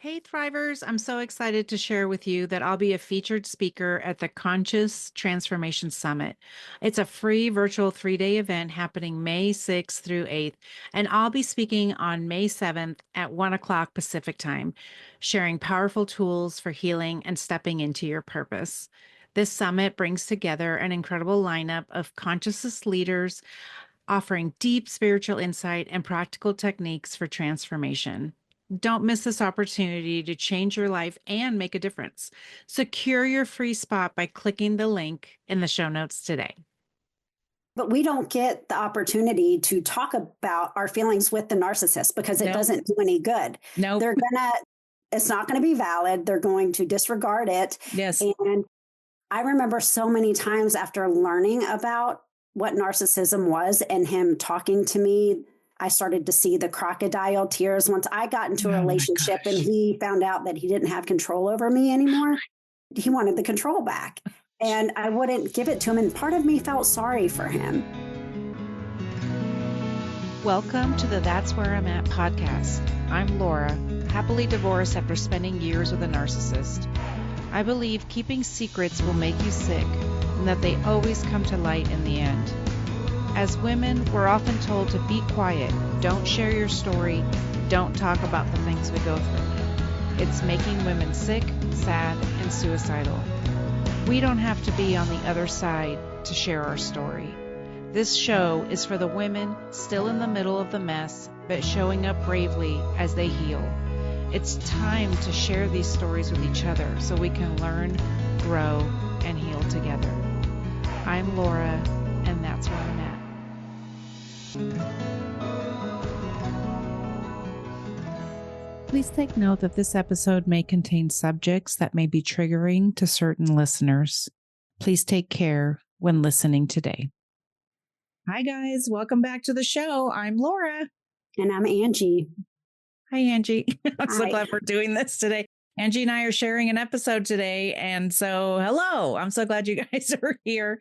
Hey, Thrivers, I'm so excited to share with you that I'll be a featured speaker at the Conscious Transformation Summit. It's a free virtual 3-day event happening May 6th through 8th, and I'll be speaking on May 7th at 1 o'clock Pacific time, sharing powerful tools for healing and stepping into your purpose. This summit brings together an incredible lineup of consciousness leaders offering deep spiritual insight and practical techniques for transformation. Don't miss this opportunity to change your life and make a difference. Secure your free spot by clicking the link in the show notes today. But we don't get the opportunity to talk about our feelings with the narcissist because it doesn't do any good. Nope. It's not going to be valid. They're going to disregard it. Yes. And I remember so many times after learning about what narcissism was and him talking to me, I started to see the crocodile tears. Once I got into a relationship and he found out that he didn't have control over me anymore, he wanted the control back. And I wouldn't give it to him. And part of me felt sorry for him. Welcome to the That's Where I'm At podcast. I'm Laura, happily divorced after spending years with a narcissist. I believe keeping secrets will make you sick and that they always come to light in the end. As women, we're often told to be quiet, don't share your story, don't talk about the things we go through. It's making women sick, sad, and suicidal. We don't have to be on the other side to share our story. This show is for the women still in the middle of the mess, but showing up bravely as they heal. It's time to share these stories with each other so we can learn, grow, and heal together. I'm Laura, and that's where I'm at. Please take note that this episode may contain subjects that may be triggering to certain listeners. Please take care when listening today. Hi, guys. Welcome back to the show. I'm Laura. And I'm Angie. Hi, Angie. I'm so Hi. glad we're doing this today. Angie and I are sharing an episode today. And so, hello. I'm so glad you guys are here.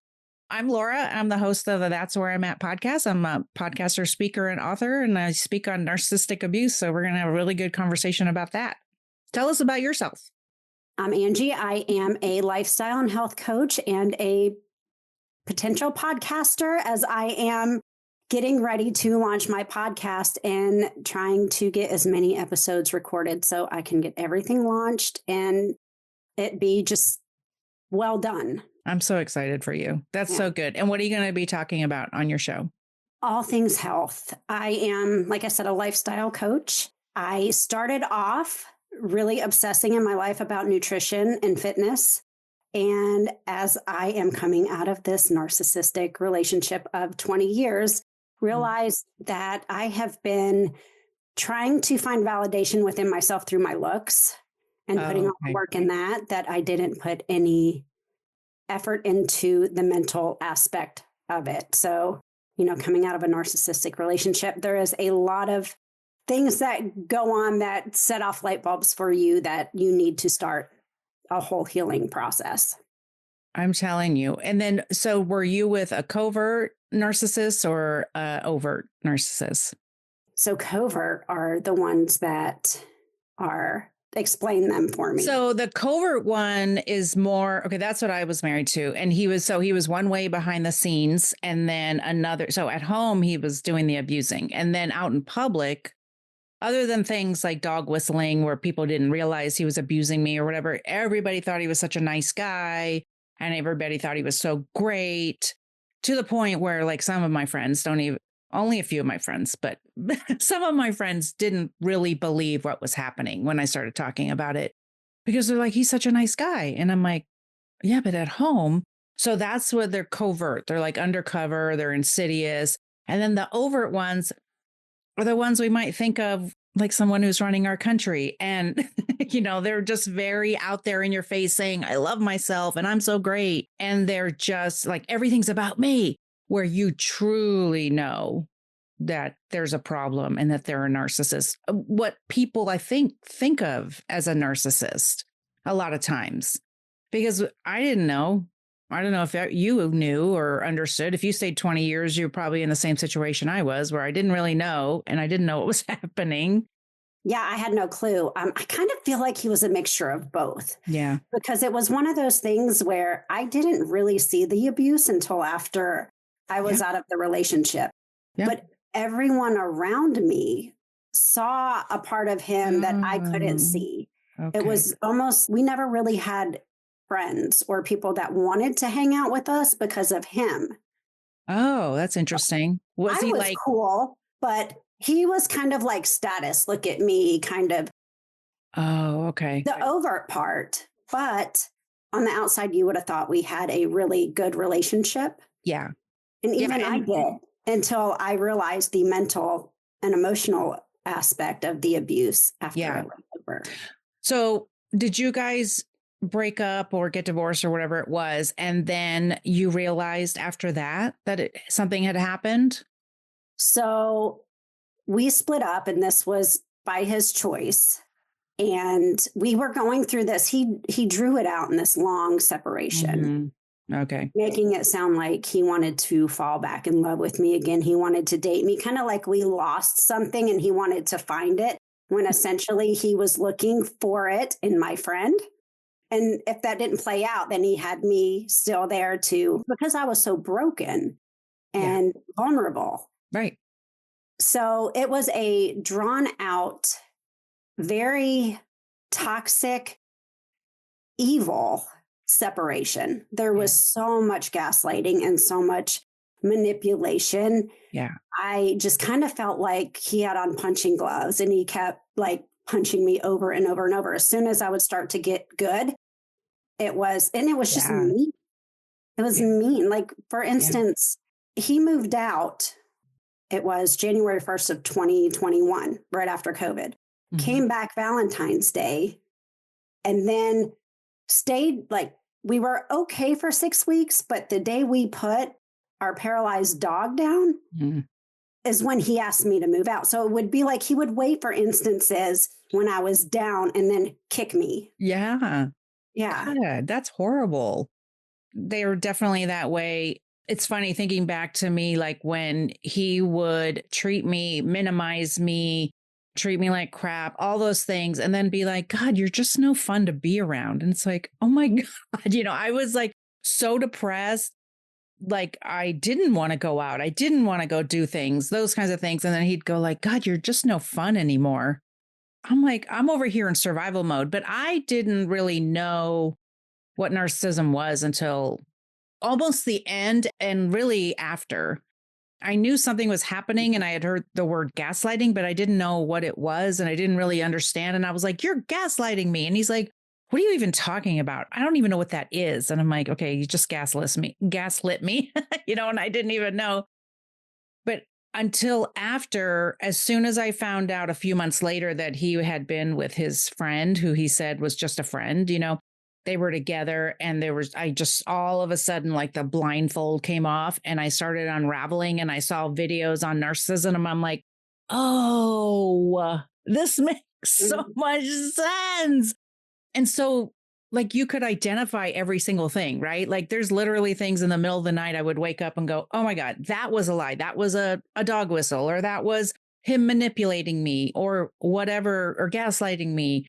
I'm Laura. I'm the host of the That's Where I'm At podcast. I'm a podcaster, speaker, and author, and I speak on narcissistic abuse. So we're going to have a really good conversation about that. Tell us about yourself. I'm Angie. I am a lifestyle and health coach and a potential podcaster as I am getting ready to launch my podcast and trying to get as many episodes recorded so I can get everything launched and it be just well done. I'm so excited for you. That's so good. And what are you going to be talking about on your show? All things health. I am, like I said, a lifestyle coach. I started off really obsessing in my life about nutrition and fitness. And as I am coming out of this narcissistic relationship of 20 years, realized that I have been trying to find validation within myself through my looks and putting all the work in that I didn't put any effort into the mental aspect of it. So, coming out of a narcissistic relationship, there is a lot of things that go on that set off light bulbs for you that you need to start a whole healing process. I'm telling you. And then, so were you with a covert narcissist or overt narcissist? So covert are the ones that explain them for me. So the covert one is more, okay, that's what I was married to. And he was one way behind the scenes and then another. So at home, he was doing the abusing. And then out in public, other than things like dog whistling where people didn't realize he was abusing me or whatever, everybody thought he was such a nice guy and everybody thought he was so great, to the point where like some of my friends only a few of my friends, but some of my friends didn't really believe what was happening when I started talking about it because they're like, he's such a nice guy. And I'm like, yeah, but at home. So that's what they're covert. They're like undercover, they're insidious. And then the overt ones are the ones we might think of like someone who's running our country. And, they're just very out there in your face saying, I love myself and I'm so great. And they're just like, everything's about me, where you truly know that there's a problem and that they're a narcissist. What people, I think of as a narcissist a lot of times, because I didn't know. I don't know if you knew or understood. If you stayed 20 years, you're probably in the same situation I was, where I didn't really know and I didn't know what was happening. Yeah, I had no clue. I kind of feel like he was a mixture of both Yeah. because it was one of those things where I didn't really see the abuse until after I Yeah. was out of the relationship. Yeah. But everyone around me saw a part of him that I couldn't Oh, see. It okay. was almost, we never really had friends or people that wanted to hang out with us because of him. Oh, that's interesting. Was I he was like, cool, but he was kind of like status, look at me, kind of oh, okay. the overt part. But on the outside, you would have thought we had a really good relationship. Yeah. And Yeah. even I And did until I realized the mental and emotional aspect of the abuse after yeah. it was over. So did you guys break up or get divorced or whatever it was? And then you realized after that that something had happened? So we split up, and this was by his choice. And we were going through this. He drew it out in this long separation, Hmm. Okay. making it sound like he wanted to fall back in love with me again. He wanted to date me, kind of like we lost something and he wanted to find it when essentially he was looking for it in my friend. And if that didn't play out, then he had me still there too, because I was so broken Yeah. and vulnerable. Right. So it was a drawn out, very toxic, evil separation. There was Yeah. so much gaslighting and so much manipulation. Yeah. I just kind of felt like he had on punching gloves and he kept like punching me over and over and over. As soon as I would start to get good, it was just Yeah. mean. It was Yeah. mean. Like, for Yeah. instance, he moved out. It was January 1st of 2021, right after COVID. Hmm. Came back Valentine's Day and then stayed like we were okay for 6 weeks, but the day we put our paralyzed dog down Hmm. is when he asked me to move out. So it would be like he would wait for instances when I was down and then kick me. Yeah. Yeah. God, that's horrible. They were definitely that way. It's funny thinking back to me, like when he would treat me, minimize me, treat me like crap, all those things, and then be like, God, you're just no fun to be around. And it's like, oh my God, I was like so depressed. Like I didn't want to go out. I didn't want to go do things, those kinds of things. And then he'd go like, God, you're just no fun anymore. I'm like, I'm over here in survival mode, but I didn't really know what narcissism was until almost the end and really after. I knew something was happening and I had heard the word gaslighting, but I didn't know what it was and I didn't really understand. And I was like, you're gaslighting me. And he's like, what are you even talking about? I don't even know what that is. And I'm like, okay, you just gaslit me, and I didn't even know. But until after, as soon as I found out a few months later that he had been with his friend, who he said was just a friend, they were together and I just all of a sudden, like the blindfold came off and I started unraveling and I saw videos on narcissism. And I'm like, oh, this makes so Mhm. much sense. And so, like, you could identify every single thing, right? Like, there's literally things in the middle of the night I would wake up and go, oh my God, that was a lie. That was a dog whistle, or that was him manipulating me, or whatever, or gaslighting me.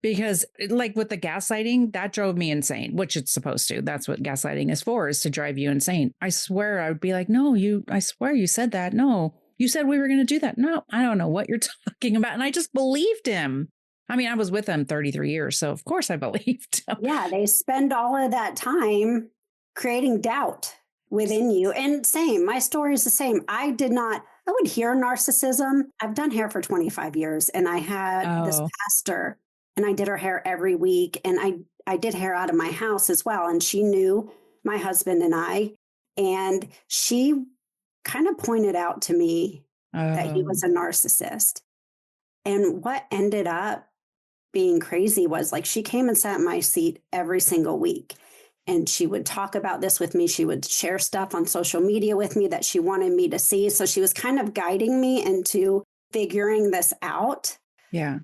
Because, like, with the gaslighting, that drove me insane, which it's supposed to. That's what gaslighting is for, is to drive you insane. I swear I would be like, no, I swear you said that. No, you said we were going to do that. No, I don't know what you're talking about. And I just believed him. I mean, I was with him 33 years. So, of course, I believed him. Yeah. They spend all of that time creating doubt within you. And same, my story is the same. I would hear narcissism. I've done hair for 25 years and I had this Oh, pastor and I did her hair every week. And I did hair out of my house as well. And she knew my husband and I. And she kind of pointed out to me that he oh, was a narcissist. And what ended up being crazy was like she came and sat in my seat every single week. And she would talk about this with me. She would share stuff on social media with me that she wanted me to see. So she was kind of guiding me into figuring this out. yeah.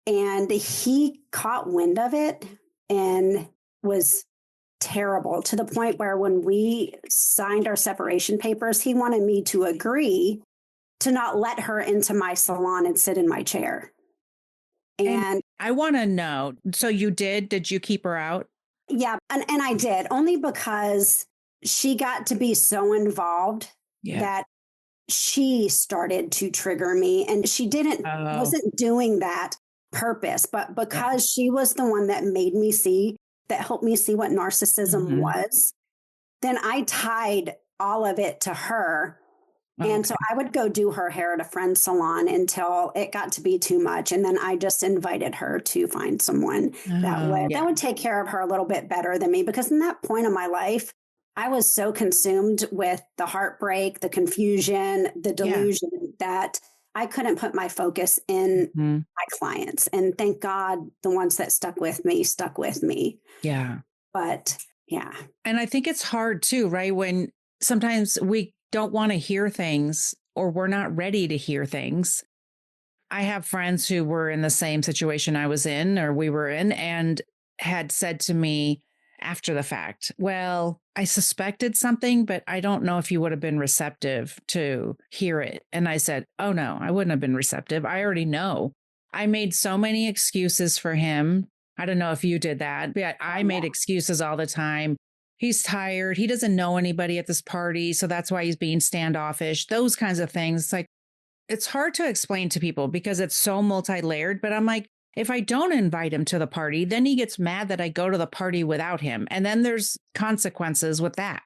And he caught wind of it and was terrible to the point where when we signed our separation papers, he wanted me to agree to not let her into my salon and sit in my chair. And And I want to know, so did you keep her out? yeah, and I did only because she got to be so involved Yeah. that she started to trigger me, and she Oh, wasn't doing that purpose, but yeah. because she was the one that helped me see what narcissism Mhm. was, then I tied all of it to her. And so Okay. I would go do her hair at a friend's salon until it got to be too much. And then I just invited her to find someone Oh, that yeah. would take care of her a little bit better than me. Because in that point of my life, I was so consumed with the heartbreak, the confusion, the Yeah. delusion that I couldn't put my focus in Mhm. my clients. And thank God the ones that stuck with me. Yeah. But yeah. And I think it's hard too, right? When sometimes we don't want to hear things or we're not ready to hear things. I have friends who were in the same situation I was in or we were in and had said to me after the fact, well, I suspected something, but I don't know if you would have been receptive to hear it. And I said, oh no, I wouldn't have been receptive. I already know. I made so many excuses for him. I don't know if you did that, but I Oh, made yeah. excuses all the time. He's tired. He doesn't know anybody at this party. So that's why he's being standoffish. Those kinds of things. It's like, it's hard to explain to people because it's so multi-layered, but I'm like, if I don't invite him to the party, then he gets mad that I go to the party without him. And then there's consequences with that.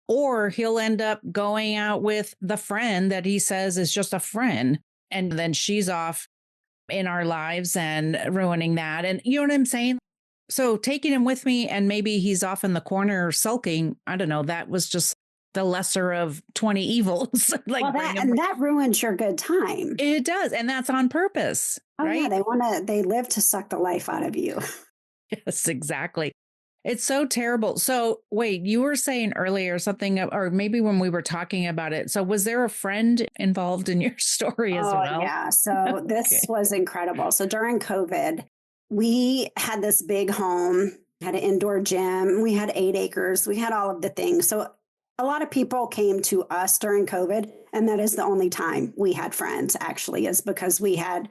Or he'll end up going out with the friend that he says is just a friend. And then she's off in our lives and ruining that. And you know what I'm saying? So taking him with me and maybe he's off in the corner sulking, I don't know, that was just the lesser of 20 evils. Well, Like bring him. that ruins your good time. It does, and that's on purpose, Oh yeah, right? they live to suck the life out of you. Yes, exactly. It's so terrible. So, wait, you were saying earlier something, or maybe when we were talking about it. So, was there a friend involved in your story as Oh well? yeah. So this Okay. was incredible. So during COVID, we had this big home, had an indoor gym, we had 8 acres, we had all of the things. So a lot of people came to us during COVID, and that is the only time we had friends actually, is because we had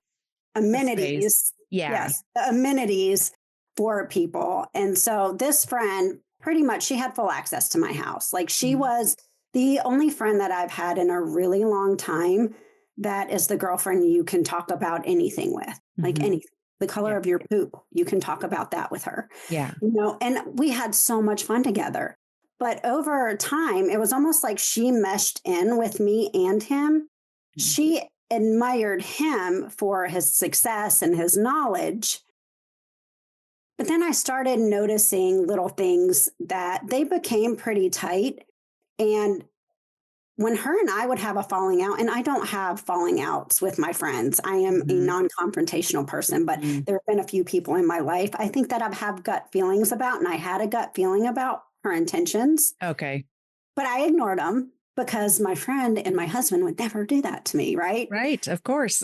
The space. amenities. Yeah. Yes, the amenities for people. And so this friend, pretty much, she had full access to my house. Like she Mhm. was the only friend that I've had in a really long time that is the girlfriend you can talk about anything with, like Mhm. anything. The color Yeah. of your poop, you can talk about that with her. Yeah. And we had so much fun together. But over time, it was almost like she meshed in with me and him. Mhm. She admired him for his success and his knowledge. But then I started noticing little things that they became pretty tight. And when her and I would have a falling out, and I don't have falling outs with my friends, I am a Mhm. non confrontational person, but Mhm. there have been a few people in my life I think that I have gut feelings about, and I had a gut feeling about her intentions, Okay. but I ignored them because my friend and my husband would never do that to me, right? Right. Of course.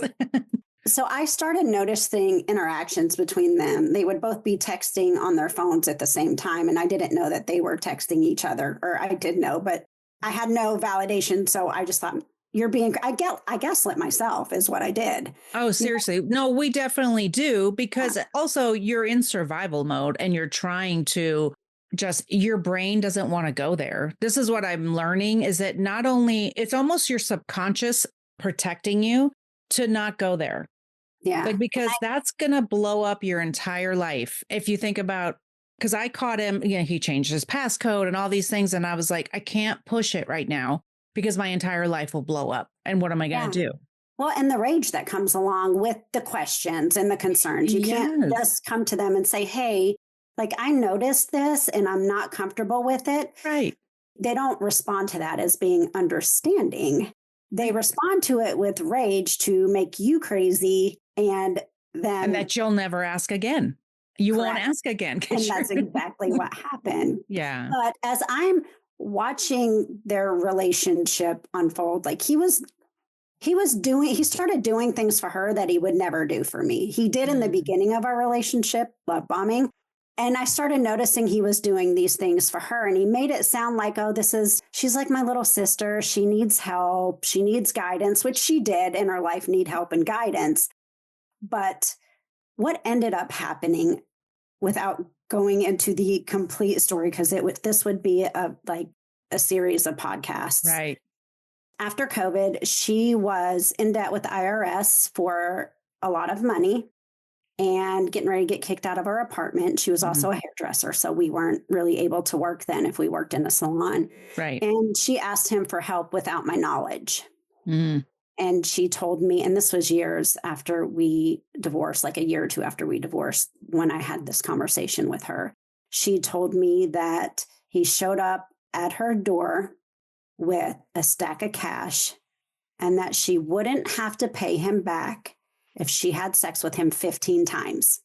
So I started noticing interactions between them. They would both be texting on their phones at the same time. And I didn't know that they were texting each other, or I did know, but I had no validation. So I just thought, I gaslit myself is what I did. Oh, You seriously. No, we definitely do know, because also you're in survival mode and you're trying to just your brain doesn't want to go there. This is what I'm learning is that not only it's almost your subconscious protecting you to not go there. yeah. Like because that's going to blow up your entire life. If you think about cuz I caught him, he changed his passcode and all these things and I was like I can't push it right now because my entire life will blow up. And what am I going to Yeah. do? Well, and the rage that comes along with the questions and the concerns. You can't Yes. just come to them and say, hey, like I noticed this and I'm not comfortable with it. Right. They don't respond to that as being understanding. They Right. respond to it with rage to make you crazy and And them that you'll never ask again. You won't correct. ask again And because you're that's exactly what happened. yeah. But as I'm watching their relationship unfold, like he started doing things for her that he would never do for me. He did in the Mm, beginning of our relationship, love bombing. And I started noticing he was doing these things for her. And he made it sound like, oh, she's like my little sister. She needs help. She needs guidance, which she did in her life need help and guidance. But what ended up happening, without going into the complete story, because this would be a series of podcasts. Right. After COVID, she was in debt with the IRS for a lot of money and getting ready to get kicked out of her apartment. She was also a hairdresser, so we weren't really able to work then if we worked in a salon. Right. And she asked him for help without my knowledge. Mm. And she told me, and this was years after we divorced, like a year or two after we divorced, when I had this conversation with her, she told me that he showed up at her door with a stack of cash and that she wouldn't have to pay him back if she had sex with him 15 times.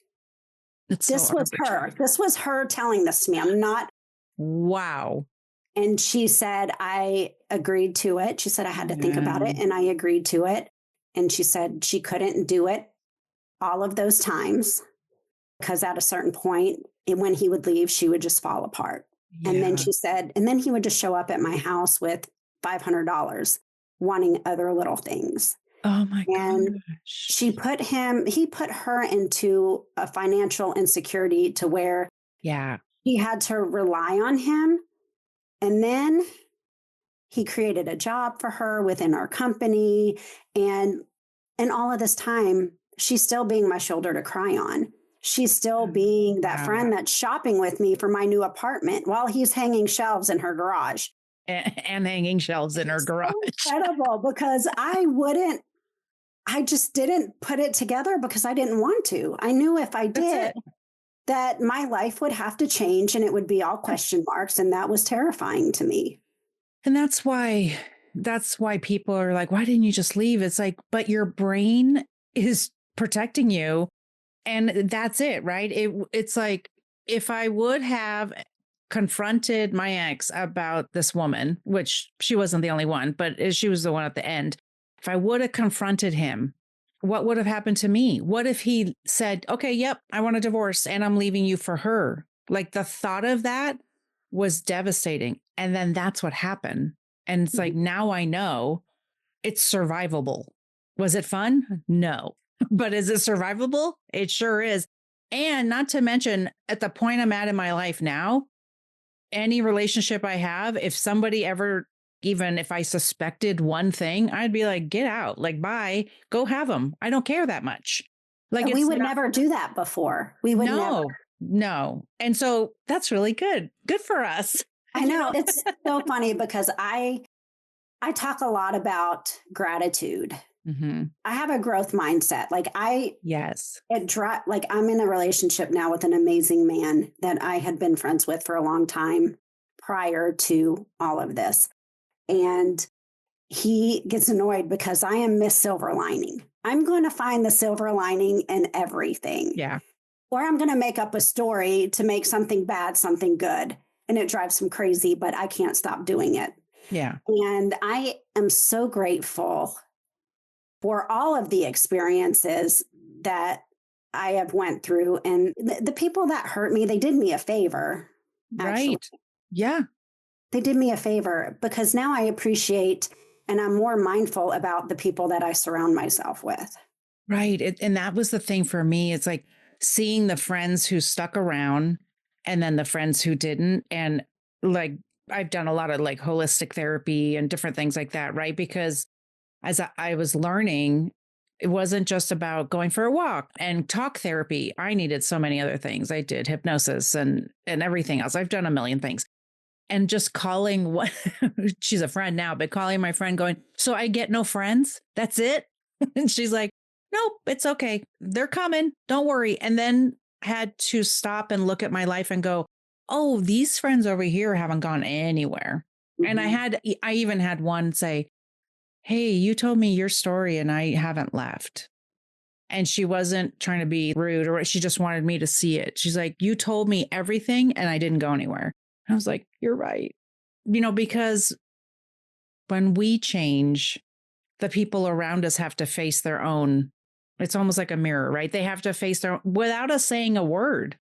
This was her. This was her telling this to me. I'm not. Wow. And she said, I agreed to it. She said, I had to think about it and I agreed to it. And she said she couldn't do it all of those times because at a certain point, when he would leave, she would just fall apart. Yeah. And then she said, and then he would just show up at my house with $500 wanting other little things. Oh my and gosh. He put her into a financial insecurity to where he had to rely on him. And then he created a job for her within our company. And all of this time, she's still being my shoulder to cry on. She's still being that friend that's shopping with me for my new apartment while he's hanging shelves in her garage. And hanging shelves in her garage. So incredible, because I just didn't put it together because I didn't want to. I knew if I did, that my life would have to change and it would be all question marks. And that was terrifying to me. And that's why people are like, why didn't you just leave? It's like, but your brain is protecting you. And that's it, right? It's like, if I would have confronted my ex about this woman, which she wasn't the only one, but she was the one at the end. If I would have confronted him, what would have happened to me? What if he said, okay, yep, I want a divorce and I'm leaving you for her? Like, the thought of that was devastating. And then that's what happened. And it's like, now I know it's survivable. Was it fun? No. But is it survivable? It sure is. And not to mention, at the point I'm at in my life now, any relationship I have, if somebody ever, even if I suspected one thing, I'd be like, get out, like, bye, go have them. I don't care that much. Like, we would never do that before. We would never. No. And so that's really good. Good for us. I know. It's so funny because I talk a lot about gratitude. Mm-hmm. I have a growth mindset. Like I'm in a relationship now with an amazing man that I had been friends with for a long time prior to all of this. And he gets annoyed because I am Miss Silver Lining. I'm going to find the silver lining in everything. Yeah. Or I'm going to make up a story to make something bad, something good. And it drives him crazy, but I can't stop doing it. Yeah. And I am so grateful for all of the experiences that I have went through. And the people that hurt me, they did me a favor. Actually. Right. Yeah. They did me a favor because now I appreciate and I'm more mindful about the people that I surround myself with. Right. And that was the thing for me. It's like seeing the friends who stuck around and then the friends who didn't. And like, I've done a lot of like holistic therapy and different things like that, right? Because as I was learning, it wasn't just about going for a walk and talk therapy. I needed so many other things. I did hypnosis and everything else. I've done a million things. And just calling she's a friend now, but calling my friend going, so I get no friends? That's it? And she's like, nope, it's okay. They're coming. Don't worry. And then had to stop and look at my life and go, oh, these friends over here haven't gone anywhere. Mm-hmm. And I even had one say, hey, you told me your story and I haven't left. And she wasn't trying to be rude or she just wanted me to see it. She's like, you told me everything and I didn't go anywhere. I was like, you're right. Because when we change, the people around us have to face their own. It's almost like a mirror, right? They have to face their own without us saying a word.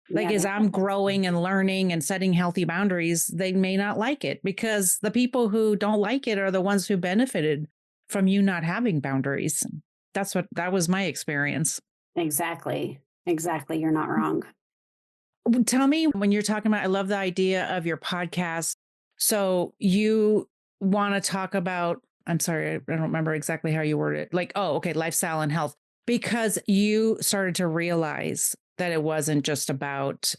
Like, Yeah, as they I'm growing and learning and setting healthy boundaries, they may not like it because the people who don't like it are the ones who benefited from you not having boundaries. That was my experience. exactly. Exactly. You're not wrong. Tell me when you're talking about, I love the idea of your podcast. So you want to talk about, I'm sorry, I don't remember exactly how you worded it. Like, oh, okay, lifestyle and health, because you started to realize that it wasn't just about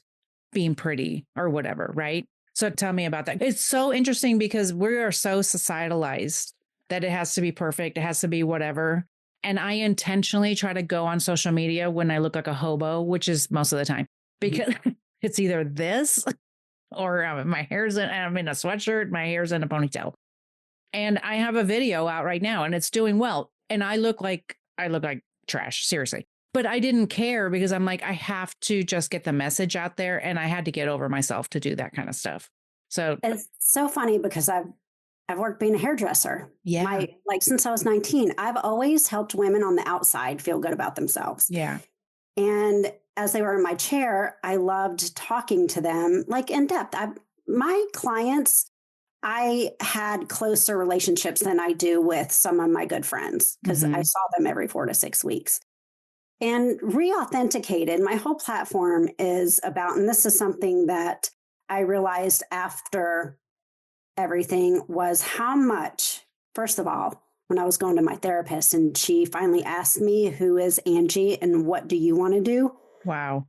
being pretty or whatever, right? So tell me about that. It's so interesting because we are so societalized that it has to be perfect, it has to be whatever. And I intentionally try to go on social media when I look like a hobo, which is most of the time, because it's either this or I'm in a sweatshirt, my hair's in a ponytail. And I have a video out right now and it's doing well. And I look like trash, seriously. But I didn't care because I'm like, I have to just get the message out there. And I had to get over myself to do that kind of stuff. So It's so funny because I've worked being a hairdresser. yeah. Since I was 19, I've always helped women on the outside feel good about themselves. Yeah. And as they were in my chair, I loved talking to them like in depth. My clients, I had closer relationships than I do with some of my good friends because I saw them every 4 to 6 weeks. And Reauthenticated, my whole platform is about, and this is something that I realized after everything, was how much, first of all, when I was going to my therapist and she finally asked me, who is Angie and what do you want to do? Wow.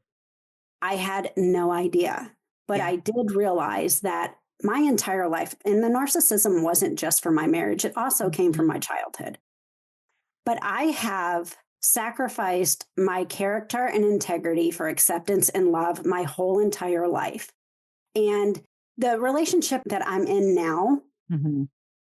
I had no idea. But Yeah. I did realize that my entire life, and the narcissism wasn't just for my marriage, it also came from my childhood. But I have sacrificed my character and integrity for acceptance and love my whole entire life. And the relationship that I'm in now,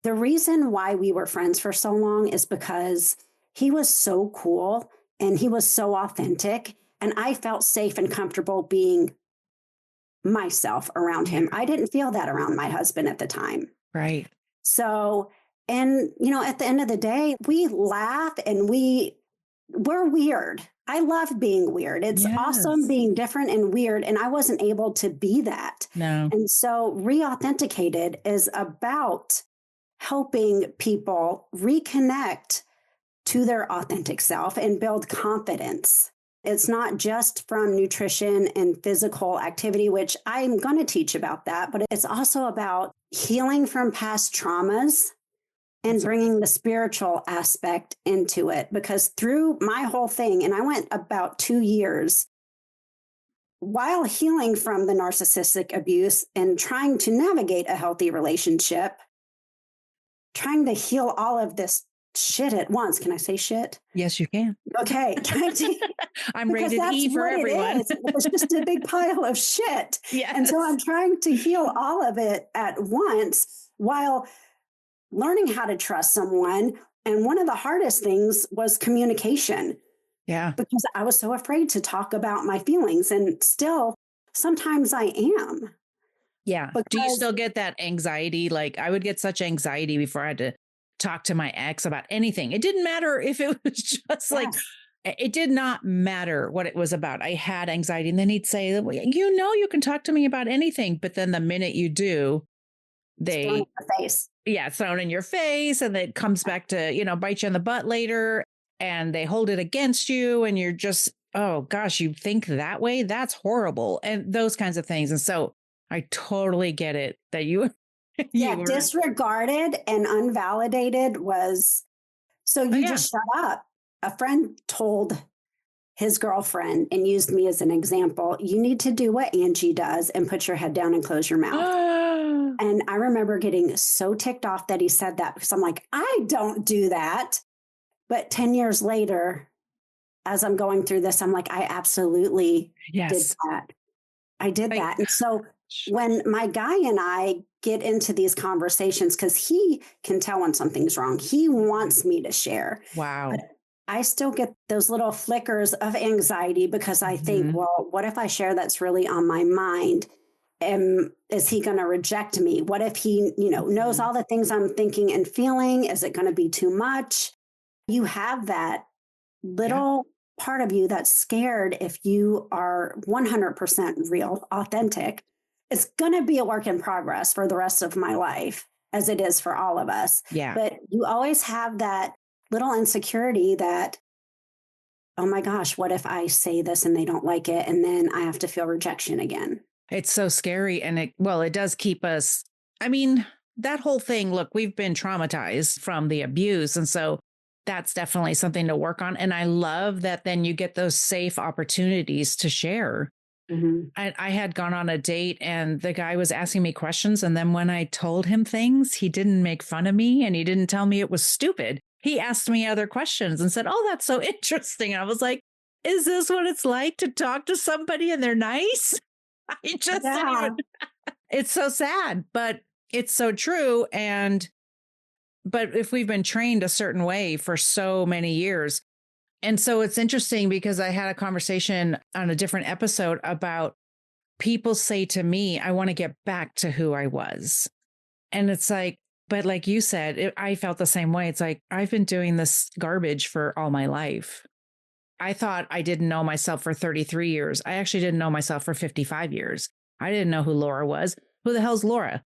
the reason why we were friends for so long is because he was so cool and he was so authentic. And I felt safe and comfortable being myself around him. I didn't feel that around my husband at the time. Right. So, and at the end of the day, we laugh and we're weird. I love being weird. It's awesome being different and weird. And I wasn't able to be that. No. And so Reauthenticated is about helping people reconnect to their authentic self and build confidence. It's not just from nutrition and physical activity, which I'm going to teach about that, but it's also about healing from past traumas and bringing the spiritual aspect into it. Because through my whole thing, and I went about 2 years while healing from the narcissistic abuse and trying to navigate a healthy relationship, trying to heal all of this shit at once. Can I say shit? Yes, you can. Okay. I'm rated E for everyone. It's just a big pile of shit. Yes. And so I'm trying to heal all of it at once while learning how to trust someone. And one of the hardest things was communication. Yeah. Because I was so afraid to talk about my feelings. And still, sometimes I am. Yeah. Do you still get that anxiety? Like, I would get such anxiety before I had to talk to my ex about anything. It didn't matter if it was just like, it did not matter what it was about. I had anxiety. And then he'd say, you can talk to me about anything. But then the minute you do, thrown in the face. Yeah, thrown in your face. And it comes back to, bite you in the butt later. And they hold it against you. And you're just, oh gosh, you think that way? That's horrible. And those kinds of things. And so I totally get it that you disregarded and unvalidated was, so you just shut up. A friend told his girlfriend and used me as an example. You need to do what Angie does and put your head down and close your mouth. And I remember getting so ticked off that he said that because I'm like, I don't do that. But 10 years later, as I'm going through this, I'm like, I absolutely did that. I did that. And so when my guy and I get into these conversations, because he can tell when something's wrong, he wants me to share. Wow. But I still get those little flickers of anxiety because I think, well, what if I share that's really on my mind? Is he going to reject me? What if he, knows all the things I'm thinking and feeling? Is it going to be too much? You have that little part of you that's scared if you are 100% real, authentic. It's going to be a work in progress for the rest of my life, as it is for all of us. Yeah. But you always have that little insecurity that, oh my gosh, what if I say this and they don't like it? And then I have to feel rejection again. It's so scary. And it does keep us. I mean, that whole thing, look, we've been traumatized from the abuse. And so that's definitely something to work on. And I love that then you get those safe opportunities to share. Mhm. I had gone on a date and the guy was asking me questions. And then when I told him things, he didn't make fun of me and he didn't tell me it was stupid. He asked me other questions and said, "Oh, that's so interesting." And I was like, is this what it's like to talk to somebody and they're nice? I just didn't Yeah. even, it's so sad, but it's so true. But if we've been trained a certain way for so many years. And so it's interesting because I had a conversation on a different episode about people say to me, I want to get back to who I was. And it's like, but like you said, I felt the same way. It's like, I've been doing this garbage for all my life. I thought I didn't know myself for 33 years. I actually didn't know myself for 55 years. I didn't know who Laura was. Who the hell's Laura?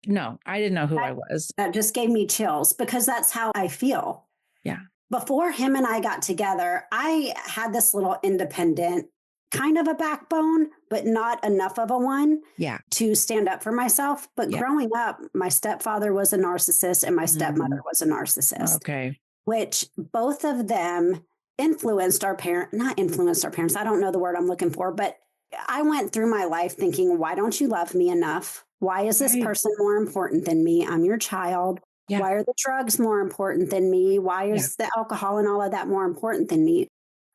No, I didn't know who I was. That just gave me chills because that's how I feel. Yeah. Before him and I got together, I had this little independent kind of a backbone, but not enough of a one Yeah. to stand up for myself. But Yeah. growing up, my stepfather was a narcissist and my stepmother was a narcissist, Okay. which both of them influenced our parent, not influenced our parents. I don't know the word I'm looking for, but I went through my life thinking, why don't you love me enough? Why is this Right. person more important than me? I'm your child. Yeah. Why are the drugs more important than me? Why is the alcohol and all of that more important than me?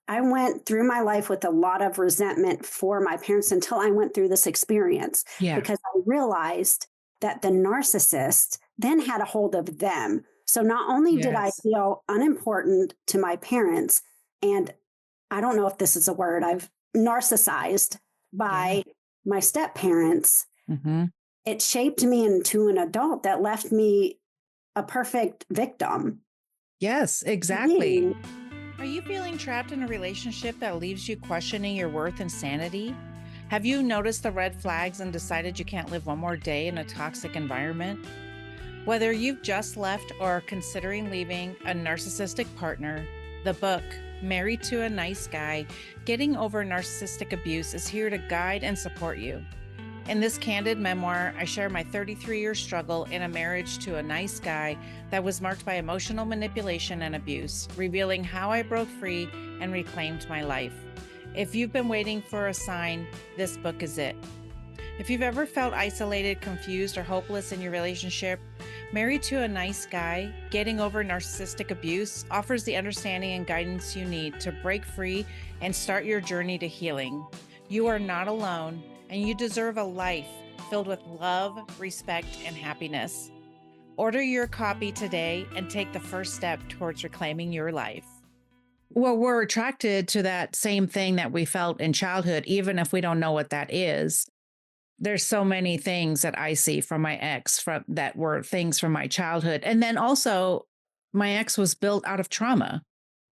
I went through my life with a lot of resentment for my parents until I went through this experience Yeah. because I realized that the narcissist then had a hold of them. So not only did I Yes. feel unimportant to my parents, and I don't know if this is a word, I've narcissized by my step parents, Mm-hmm. it shaped me into an adult that left me a perfect victim. Yes, exactly. Me. Are you feeling trapped in a relationship that leaves you questioning your worth and sanity? Have you noticed the red flags and decided you can't live one more day in a toxic environment? Whether you've just left or are considering leaving a narcissistic partner, the book, Married to a Nice Guy, Getting Over Narcissistic Abuse is here to guide and support you. In this candid memoir, I share my 33-year struggle in a marriage to a nice guy that was marked by emotional manipulation and abuse, revealing how I broke free and reclaimed my life. If you've been waiting for a sign, this book is it. If you've ever felt isolated, confused, or hopeless in your relationship, Married to a Nice Guy, Getting Over Narcissistic Abuse offers the understanding and guidance you need to break free and start your journey to healing. You are not alone, and you deserve a life filled with love, respect, and happiness. Order your copy today and take the first step towards reclaiming your life. Well, we're attracted to that same thing that we felt in childhood, even if we don't know what that is. There's so many things that I see from my ex that were things from my childhood. And then also my ex was built out of trauma,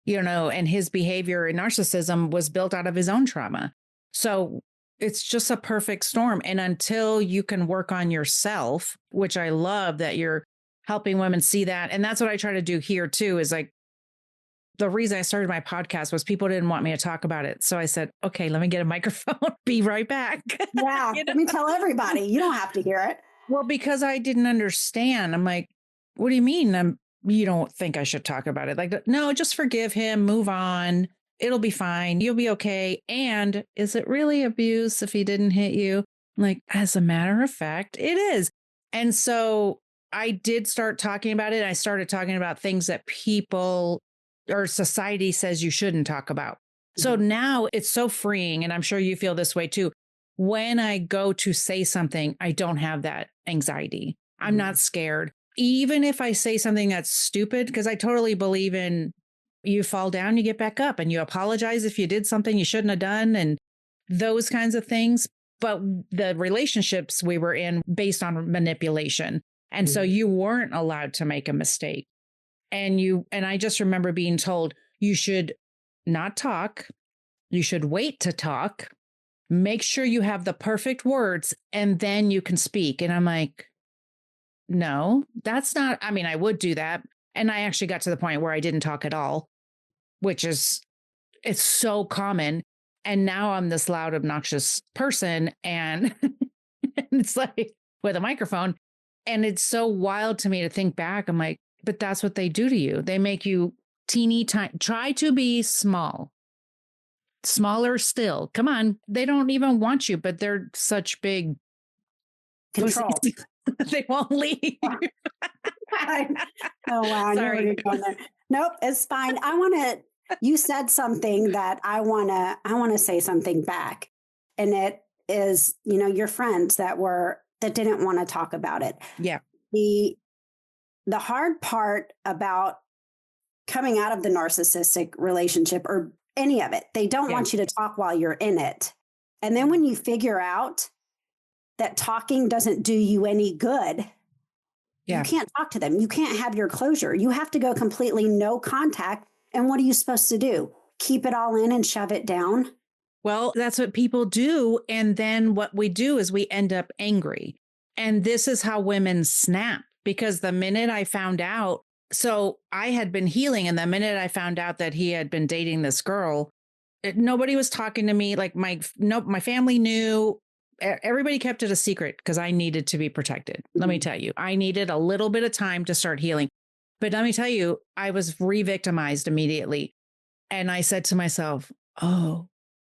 and his behavior and narcissism was built out of his own trauma. So it's just a perfect storm. And until you can work on yourself, which I love that you're helping women see that. And that's what I try to do here too, is like, the reason I started my podcast was people didn't want me to talk about it. So I said, okay, let me get a microphone. Be right back. Yeah. Let me tell everybody. You don't have to hear it. Well, because I didn't understand. I'm like, what do you mean? You don't think I should talk about it? Like, no, just forgive him, move on. It'll be fine. You'll be okay. And is it really abuse if he didn't hit you? I'm like, as a matter of fact, it is. And so I did start talking about it. I started talking about things that people or society says you shouldn't talk about. So now it's so freeing. And I'm sure you feel this way too. When I go to say something, I don't have that anxiety. I'm not scared. Even if I say something that's stupid, because I totally believe in you fall down, you get back up and you apologize if you did something you shouldn't have done and those kinds of things. But the relationships we were in based on manipulation. And so you weren't allowed to make a mistake. And I just remember being told you should not talk. You should wait to talk. Make sure you have the perfect words and then you can speak. And I'm like, no, that's not, I mean, I would do that. And I actually got to the point where I didn't talk at all, which is, it's so common. And now I'm this loud, obnoxious person. And it's like with a microphone. And it's so wild to me to think back. I'm like, but that's what they do to you. They make you teeny tiny, try to be small, smaller still. Come on. They don't even want you, but they're such big Control. They won't leave. Oh, wow. I knew where you're going there. Nope, it's fine. You said something that I want to say something back. And it is, your friends that didn't want to talk about it. Yeah. The hard part about coming out of the narcissistic relationship or any of it, they don't want you to talk while you're in it. And then when you figure out that talking doesn't do you any good, you can't talk to them. You can't have your closure. You have to go completely no contact. And what are you supposed to do? Keep it all in and shove it down? Well, that's what people do. And then what we do is we end up angry. And this is how women snap, because the minute I found out, so I had been healing. And the minute I found out that he had been dating this girl, nobody was talking to me. Like my family knew. Everybody kept it a secret because I needed to be protected. Mm-hmm. Let me tell you, I needed a little bit of time to start healing. But let me tell you, I was re-victimized immediately. And I said to myself, oh,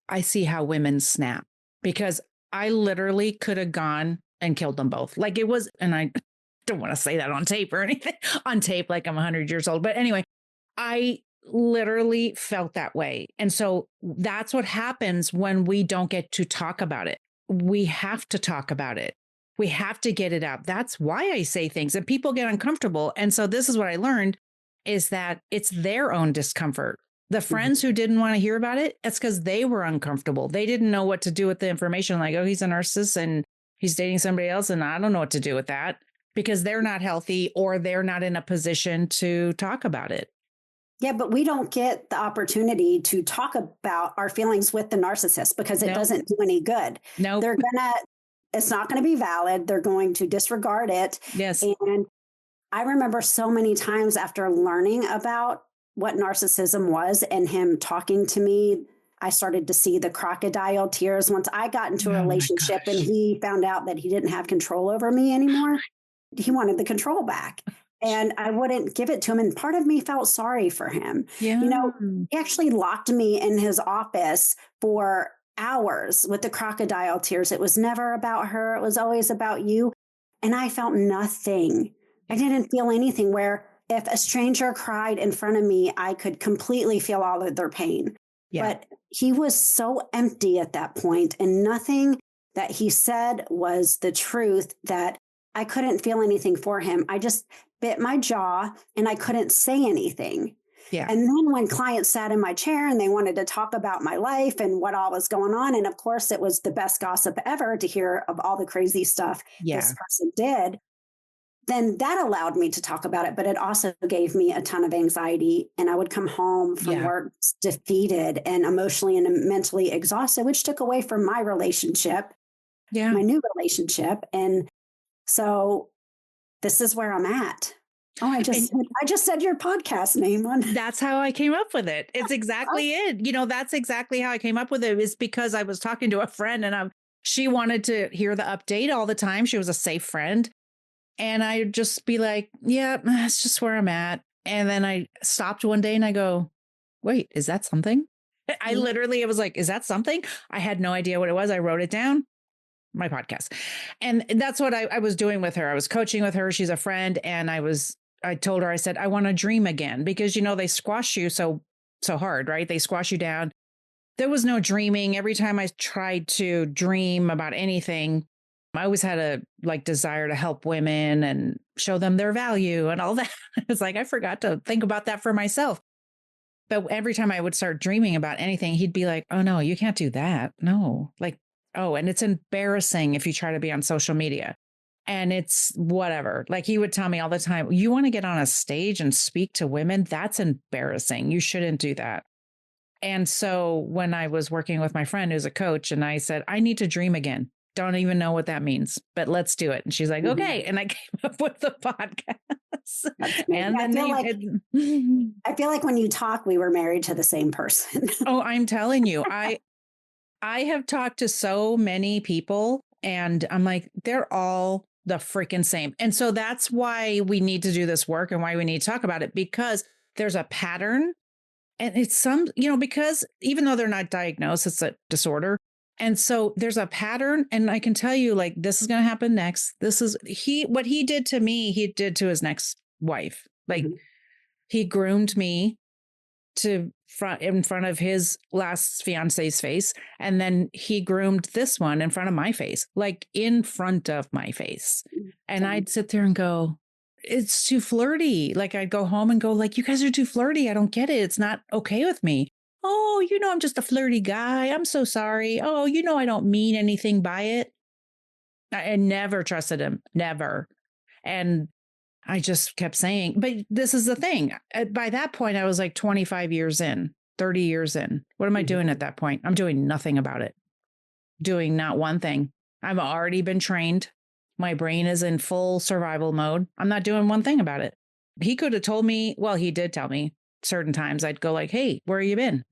I see how women snap, because I literally could have gone and killed them both. Like it was, and I don't want to say that on tape or anything on tape, like I'm 100 years old. But anyway, I literally felt that way. And so that's what happens when we don't get to talk about it. We have to talk about it. We have to get it out. That's why I say things and people get uncomfortable. And so this is what I learned, is that it's their own discomfort. The friends who didn't want to hear about it, it's because they were uncomfortable. They didn't know what to do with the information. Like, oh, he's a narcissist and he's dating somebody else, and I don't know what to do with that, because they're not healthy or they're not in a position to talk about it. Yeah, but we don't get the opportunity to talk about our feelings with the narcissist because it doesn't do any good. No, it's not going to be valid. They're going to disregard it. Yes. And I remember so many times after learning about what narcissism was and him talking to me, I started to see the crocodile tears. Once I got into a relationship and he found out that he didn't have control over me anymore, he wanted the control back. And I wouldn't give it to him. And part of me felt sorry for him. Yeah. He actually locked me in his office for hours with the crocodile tears. It was never about her. It was always about you. And I felt nothing. I didn't feel anything, where if a stranger cried in front of me, I could completely feel all of their pain. Yeah. But he was so empty at that point, and nothing that he said was the truth, that I couldn't feel anything for him. I just bit my jaw and I couldn't say anything. Yeah. And then when clients sat in my chair and they wanted to talk about my life and what all was going on, and of course it was the best gossip ever to hear of all the crazy stuff this person did, then that allowed me to talk about it. But it also gave me a ton of anxiety. And I would come home from work defeated and emotionally and mentally exhausted, which took away from my relationship, my new relationship. And so this is where I'm at. Oh, I just said your podcast name on. That's how I came up with it. It's exactly it. That's exactly how I came up with it, is because I was talking to a friend and she wanted to hear the update all the time. She was a safe friend. And I'd just be like, yeah, that's just where I'm at. And then I stopped one day and I go, wait, is that something? I was like, is that something? I had no idea what it was. I wrote it down. My podcast. And that's what I was doing with her. I was coaching with her. She's a friend. And I told her, I said, I want to dream again, because, they squash you so hard, right? They squash you down. There was no dreaming. Every time I tried to dream about anything, I always had a desire to help women and show them their value and all that. It's like, I forgot to think about that for myself. But every time I would start dreaming about anything, he'd be like, oh no, you can't do that. No, oh, and it's embarrassing if you try to be on social media, and it's whatever. Like he would tell me all the time, you want to get on a stage and speak to women? That's embarrassing. You shouldn't do that. And so when I was working with my friend who's a coach, and I said, I need to dream again. Don't even know what that means, but let's do it. And she's like, Mhm. okay. And I came up with the podcast That's amazing. and the name. I feel like when you talk, we were married to the same person. Oh, I'm telling you, I have talked to so many people and I'm like, they're all the freaking same. And so that's why we need to do this work and why we need to talk about it, because there's a pattern. And it's because even though they're not diagnosed, it's a disorder. And so there's a pattern. And I can tell you, like, this is going to happen next. What he did to me, he did to his next wife. Like, Mhm. he groomed me in front of his last fiance's face. And then he groomed this one in front of my face, like in front of my face. And Same. I'd sit there and go, it's too flirty. Like I'd go home and go like, you guys are too flirty. I don't get it. It's not okay with me. Oh, I'm just a flirty guy. I'm so sorry. Oh, I don't mean anything by it. I never trusted him. Never. And I just kept saying, but this is the thing. By that point, I was like 25 years in, 30 years in. What am I Mhm. doing at that point? I'm doing nothing about it. Doing not one thing. I've already been trained. My brain is in full survival mode. I'm not doing one thing about it. He could have told me, well, he did tell me certain times. I'd go like, hey, where have you been?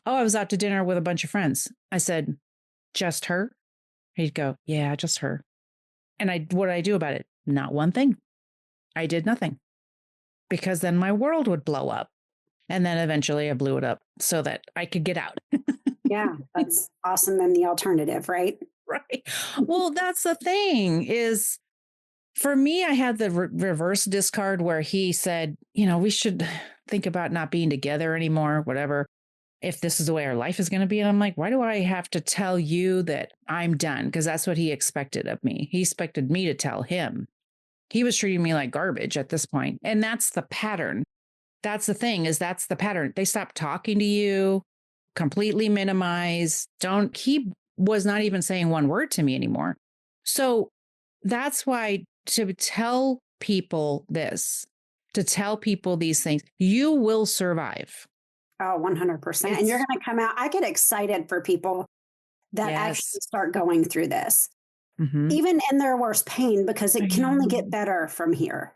Oh, I was out to dinner with a bunch of friends. I said, just her? He'd go, yeah, just her. And what did I do about it? Not one thing. I did nothing because then my world would blow up. And then eventually I blew it up so that I could get out. Yeah, that's awesome. Than the alternative, right? Right. Well, that's the thing is for me, I had the reverse discard where he said, we should think about not being together anymore, whatever, if this is the way our life is going to be. And I'm like, why do I have to tell you that I'm done? Because that's what he expected of me. He expected me to tell him. He was treating me like garbage at this point. And that's the pattern. That's the thing that's the pattern. They stop talking to you, completely minimize, he was not even saying one word to me anymore. So that's why to tell people these things, you will survive. Oh, 100%. And you're going to come out. I get excited for people that actually Yes. start going through this, Mm-hmm. even in their worst pain, because I it can only know. get better from here.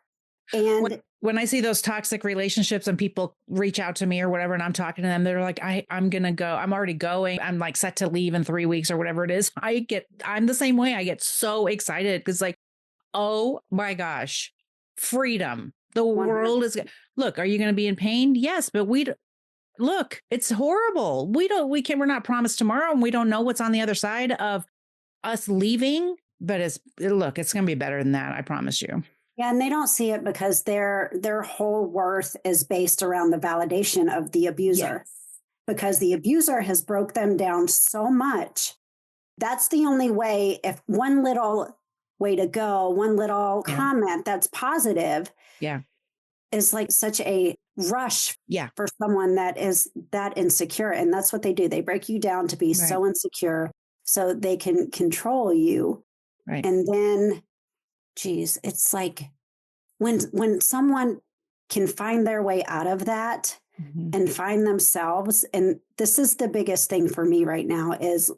And When I see those toxic relationships and people reach out to me or whatever, and I'm talking to them, they're like, I'm going to go. I'm already going. I'm like set to leave in 3 weeks or whatever it is. I'm the same way. I get so excited because like, oh my gosh, freedom. The 100. world is, look, are you going to be in pain? Yes, but look, it's horrible. We're not promised tomorrow and we don't know what's on the other side of us leaving, but it's going to be better than that. I promise you. Yeah, and they don't see it because their whole worth is based around the validation of the abuser. Yes. Because the abuser has broke them down so much. That's the only way. If one little way to go, one little comment that's positive, Yeah. is like such a rush Yeah. for someone that is that insecure. And that's what they do. They break you down to be Right. so insecure so they can control you. Right. And then, geez, it's like when someone can find their way out of that and find themselves. And this is the biggest thing for me right now is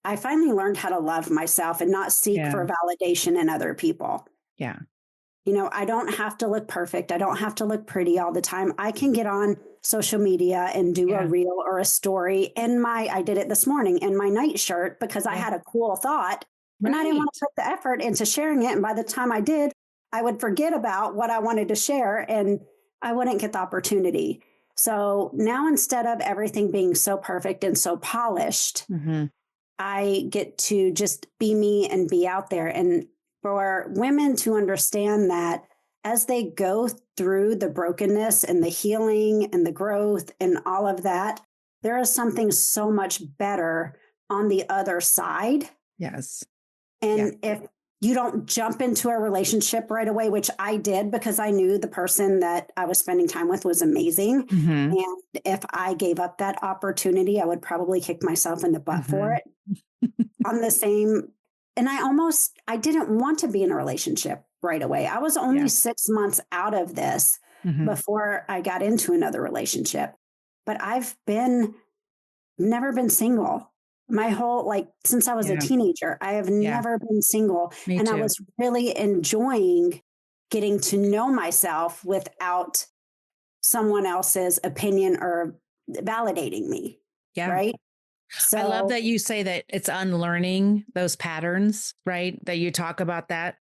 I finally learned how to love myself and not seek for validation in other people. Yeah. I don't have to look perfect. I don't have to look pretty all the time. I can get on social media and do a reel or a story I did it this morning in my nightshirt because I had a cool thought and I didn't want to put the effort into sharing it. And by the time I did, I would forget about what I wanted to share and I wouldn't get the opportunity. So now instead of everything being so perfect and so polished, I get to just be me and be out there. And for women to understand that as they go through the brokenness and the healing and the growth and all of that, there is something so much better on the other side. Yes. And if you don't jump into a relationship right away, which I did because I knew the person that I was spending time with was amazing. And if I gave up that opportunity, I would probably kick myself in the butt for it. On the same, and I didn't want to be in a relationship right away. I was only 6 months out of this before I got into another relationship. but never been single. My whole, like, since I was a Yeah. teenager, I have Yeah. never been single. Me And I too. was really enjoying getting to know myself without someone else's opinion or validating me. Yeah. Right. I love So, that you say that it's unlearning those patterns, right? That you talk about that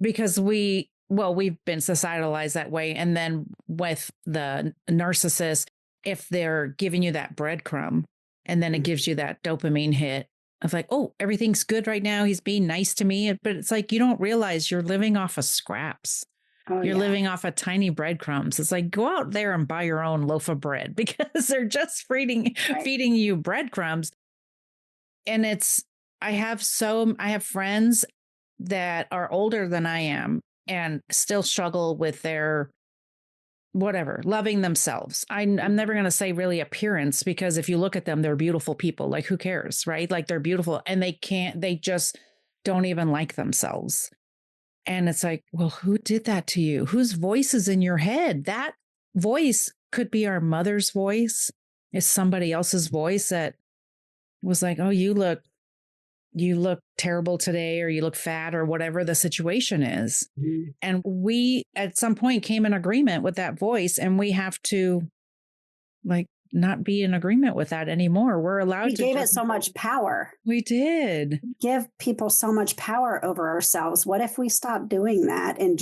because we've been societalized that way. And then with the narcissist, if they're giving you that breadcrumb and then it gives you that dopamine hit of like, oh, everything's good right now. He's being nice to me. But it's like, you don't realize you're living off of scraps. oh, You're yeah. living off of tiny breadcrumbs. It's like, go out there and buy your own loaf of bread because they're just Right. feeding you breadcrumbs. And I have friends that are older than I am and still struggle with their whatever, loving themselves. I'm never going to say really appearance because if you look at them, they're beautiful people. Like, who cares, right? Like, they're beautiful and they just don't even like themselves. And it's like, well, who did that to you? Whose voice is in your head? That voice could be our mother's voice. It's somebody else's voice that was like, oh, you look terrible today, or you look fat, or whatever the situation is. Mhm. And we at some point came in agreement with that voice, and we have to like not be in agreement with that anymore. We're allowed We to gave it just, so much power. we did. Give people so much power over ourselves. What if we stop doing that and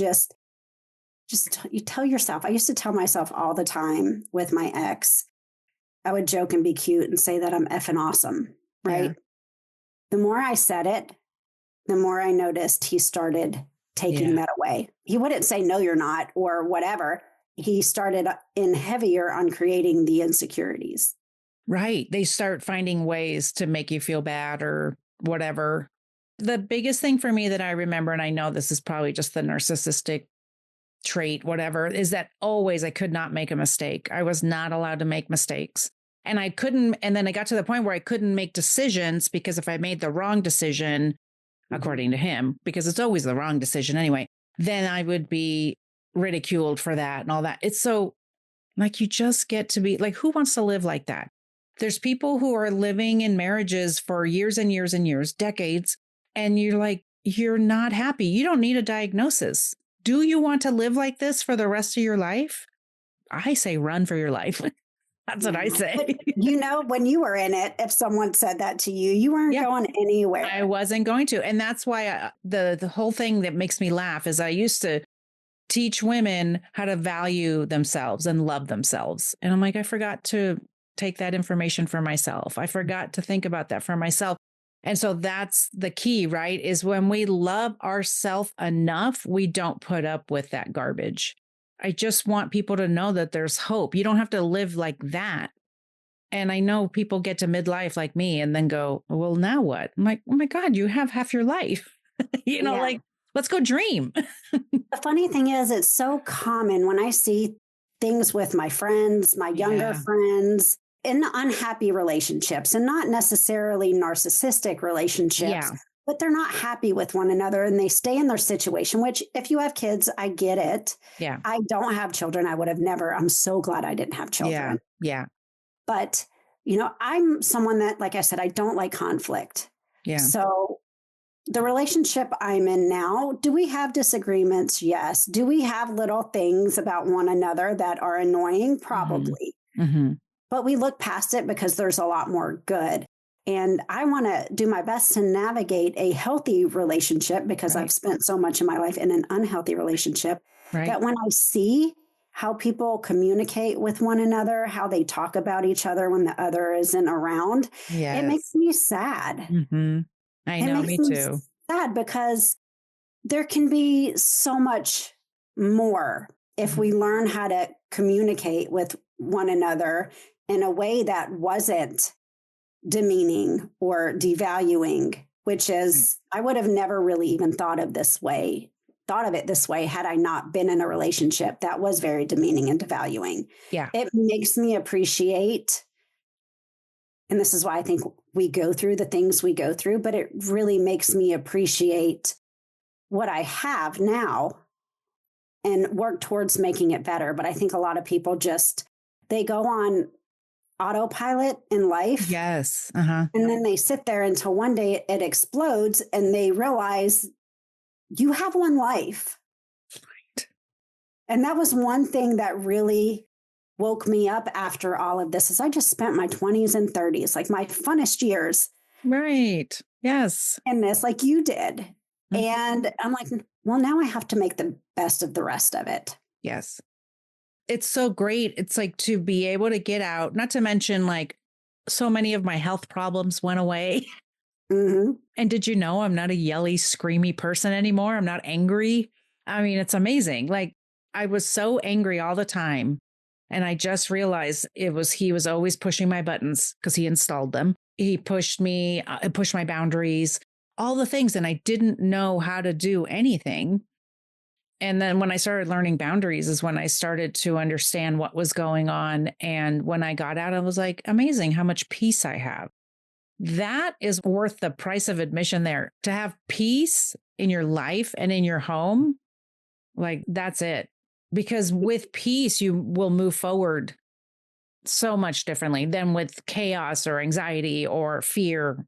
you tell yourself? I used to tell myself all the time with my ex. I would joke and be cute and say that I'm effing awesome, Yeah. right? The more I said it, the more I noticed he started taking Yeah. that away. He wouldn't say, no, you're not, or whatever. He started in heavier on creating the insecurities. Right. They start finding ways to make you feel bad or whatever. The biggest thing for me that I remember, and I know this is probably just the narcissistic trait, whatever, is that always I could not make a mistake. I was not allowed to make mistakes. And I couldn't. And then I got to the point where I couldn't make decisions because if I made the wrong decision, according to him, because it's always the wrong decision anyway, then I would be ridiculed for that and all that. It's so like you just get to be like, who wants to live like that? There's people who are living in marriages for years and years and years, decades, and you're like, you're not happy. You don't need a diagnosis. Do you want to live like this for the rest of your life? I say run for your life. That's what I Yeah. But say. when you were in it, if someone said that to you, you weren't Yeah, going anywhere. I wasn't going to. And that's why the whole thing that makes me laugh is I used to teach women how to value themselves and love themselves. And I'm like, I forgot to take that information for myself. I forgot to think about that for myself. And so that's the key, right? Is when we love ourselves enough, we don't put up with that garbage. I just want people to know that there's hope. You don't have to live like that. And I know people get to midlife like me and then go, well, now what? I'm like, oh my God, you have half your life. Yeah. Like, let's go dream. The funny thing is, it's so common when I see things with my friends, my younger Yeah. friends, in unhappy relationships, and not necessarily narcissistic relationships, Yeah. but they're not happy with one another and they stay in their situation, which, if you have kids, I get it. Yeah. I don't have children. I would have never. I'm so glad I didn't have Yeah. children. Yeah. But, I'm someone that, like I said, I don't like conflict. Yeah. So the relationship I'm in now, do we have disagreements? Yes. Do we have little things about one another that are annoying? Probably. Mm-hmm. But we look past it because there's a lot more good. And I want to do my best to navigate a healthy relationship because Right. I've spent so much of my life in an unhealthy relationship Right. that when I see how people communicate with one another, how they talk about each other when the other isn't around, it makes Yes. me sad. Mm-hmm. I It know, makes me me too. sad because there can be so much more if we learn how to communicate with one another in a way that wasn't demeaning or devaluing, which Right. is, I would have never really even thought of it this way had I not been in a relationship that was very demeaning and devaluing. Yeah. It makes me appreciate, and this is why I think we go through the things we go through, but it really makes me appreciate what I have now and work towards making it better. But I think a lot of people just they go on autopilot in life. Yes. Uh-huh. And then they sit there until one day it explodes and they realize you have one life. Right. And that was one thing that really woke me up after all of this is I just spent my 20s and 30s, like my funnest years Right. Yes. in this, like you did. Mhm. And I'm like, well, now I have to make the best of the rest of it. Yes. It's so great. It's like to be able to get out, not to mention like so many of my health problems went away. Hmm. And did you know I'm not a yelly, screamy person anymore? I'm not angry. I mean, it's amazing. Like I was so angry all the time. And I just realized he was always pushing my buttons because he installed them. He pushed me, pushed my boundaries, all the things. And I didn't know how to do anything. And then when I started learning boundaries is when I started to understand what was going on. And when I got out, I was like, amazing how much peace I have. That is worth the price of admission there. To have peace in your life and in your home, like that's it. Because with peace, you will move forward so much differently than with chaos or anxiety or fear.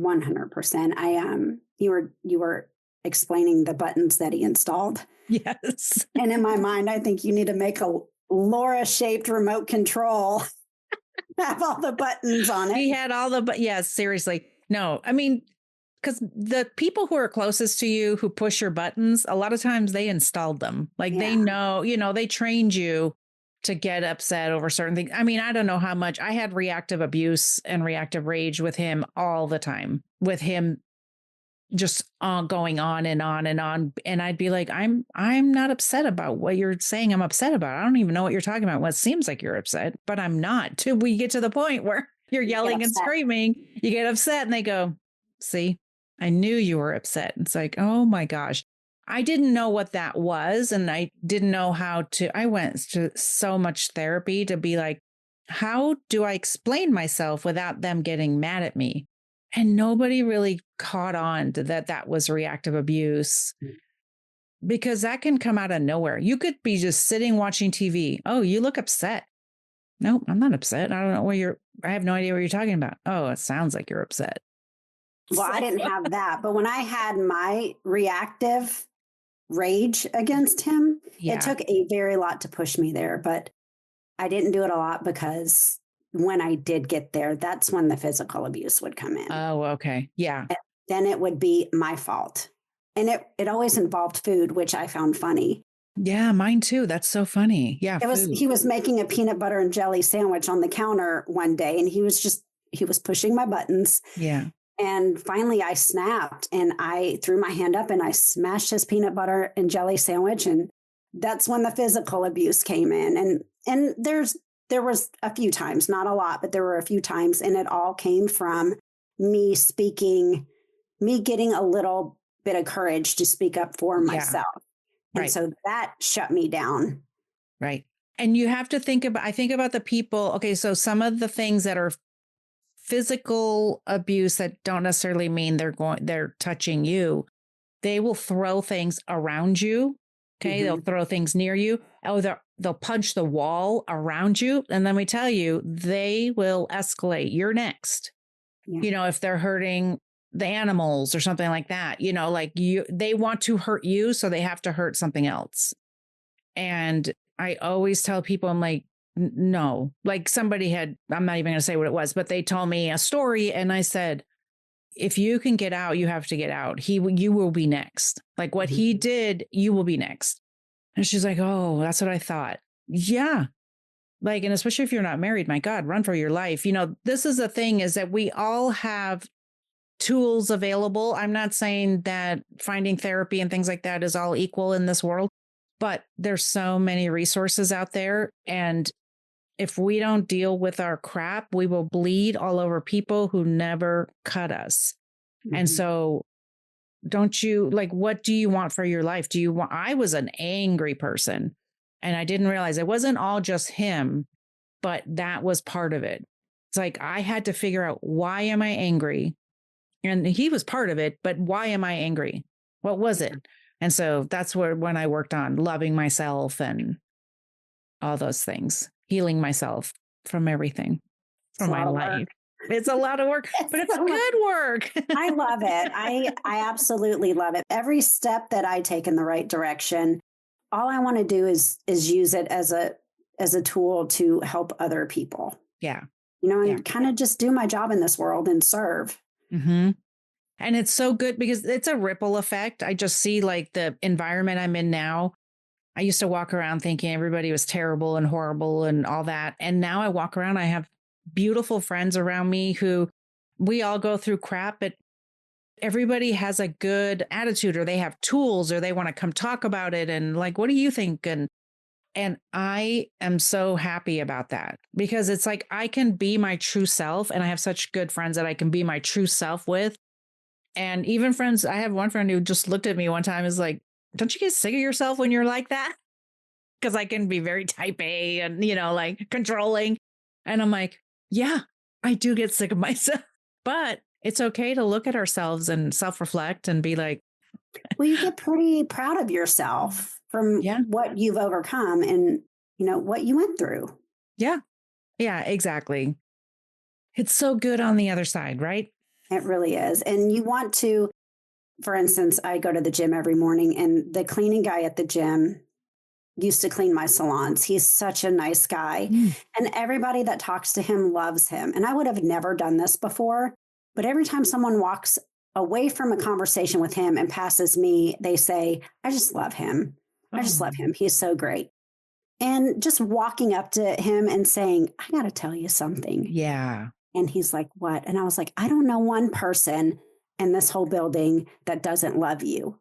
100%. You were explaining the buttons that he installed. Yes. And in my mind, I think you need to make a Laura shaped remote control, have all the buttons on He it. had all the, but yes, seriously. No, I mean, because the people who are closest to you who push your buttons, a lot of times they installed them. Like they Yeah. know, they trained you to get upset over certain things. I mean, I don't know how much I had reactive abuse and reactive rage with him all the time, with him just going on and on and on. And I'd be like, I'm not upset about what you're saying I'm upset about. I don't even know what you're talking about. What seems like you're upset, but I'm not. Till we get to the point where you're You get yelling and upset. screaming, you get upset and they go, see, I knew you were upset. It's like, oh my gosh. I didn't know what that was. And I didn't know how to, I went to so much therapy to be like, how do I explain myself without them getting mad at me? And nobody really caught on to that was reactive abuse because that can come out of nowhere. You could be just sitting watching TV. Oh, you look upset. Nope, I'm not upset. I don't know I have no idea what you're talking about. Oh, it sounds like you're upset. Well, I didn't have that. But when I had my reactive rage against him, it Yeah. took a very lot to push me there. But I didn't do it a lot because when I did get there, that's when the physical abuse would come in. Oh, okay. Yeah. Then it would be my fault. And it always involved food, which I found funny. Yeah, mine too. That's so funny. Yeah, food. He was making a peanut butter and jelly sandwich on the counter one day and he was pushing my buttons. Yeah. And finally I snapped and I threw my hand up and I smashed his peanut butter and jelly sandwich. And that's when the physical abuse came in. And there was a few times, not a lot, but there were a few times. And it all came from me getting a little bit of courage to speak up for myself. And Right. so that shut me down. Right. And you have to I think about the people. Okay. So some of the things that are physical abuse that don't necessarily mean they're touching you. They will throw things around you. Okay. They'll throw things near you. Oh, they'll punch the wall around you. And let me tell you, they will escalate. You're next. Yeah. If they're hurting the animals or something like that, like they want to hurt you. So they have to hurt something else. And I always tell people, I'm like, no, like I'm not even going to say what it was, but they told me a story. And I said, if you can get out, you have to get out. You will be next. Like what he did, you will be next. And she's like, oh, that's what I thought. Yeah. Like, and especially if you're not married, my God, run for your life. This is the thing is that we all have tools available. I'm not saying that finding therapy and things like that is all equal in this world, but there's so many resources out there. And if we don't deal with our crap, we will bleed all over people who never cut us. And so what do you want for your life? I was an angry person and I didn't realize it wasn't all just him, but that was part of it. It's like, I had to figure out, why am I angry? And he was part of it, but why am I angry? What was it? And so that's when I worked on loving myself and all those things. healing myself from everything, It's a from my lot of work. life. It's a lot of work, but it's So much. good work. I love it. I absolutely love it. Every step that I take in the right direction, all I want to do is use it as a tool to help other people. Yeah. Yeah. And kind of just do my job in this world and serve. Mm-hmm. And it's so good because it's a ripple effect. I just see like the environment I'm in now. I used to walk around thinking everybody was terrible and horrible and all that. And now I walk around, I have beautiful friends around me who we all go through crap, but everybody has a good attitude or they have tools or they want to come talk about it. And like, what do you think? And I am so happy about that because it's like I can be my true self. And I have such good friends that I can be my true self with. And even friends, I have one friend who just looked at me one time is like, don't you get sick of yourself when you're like that? Because I can be very type A and, like controlling. And I'm like, yeah, I do get sick of myself. But it's okay to look at ourselves and self-reflect and be like, well, you get pretty proud of yourself from what you've overcome and, what you went through. Yeah. Yeah, exactly. It's so good on the other side, right? It really is. And you want to, for instance, I go to the gym every morning and the cleaning guy at the gym used to clean my salons. He's such a nice guy. And everybody that talks to him loves him. And I would have never done this before. But every time someone walks away from a conversation with him and passes me, they say, I just love him. I just love him. He's so great. And just walking up to him and saying, I got to tell you something. Yeah. And he's like, what? And I was like, I don't know one person in this whole building that doesn't love you.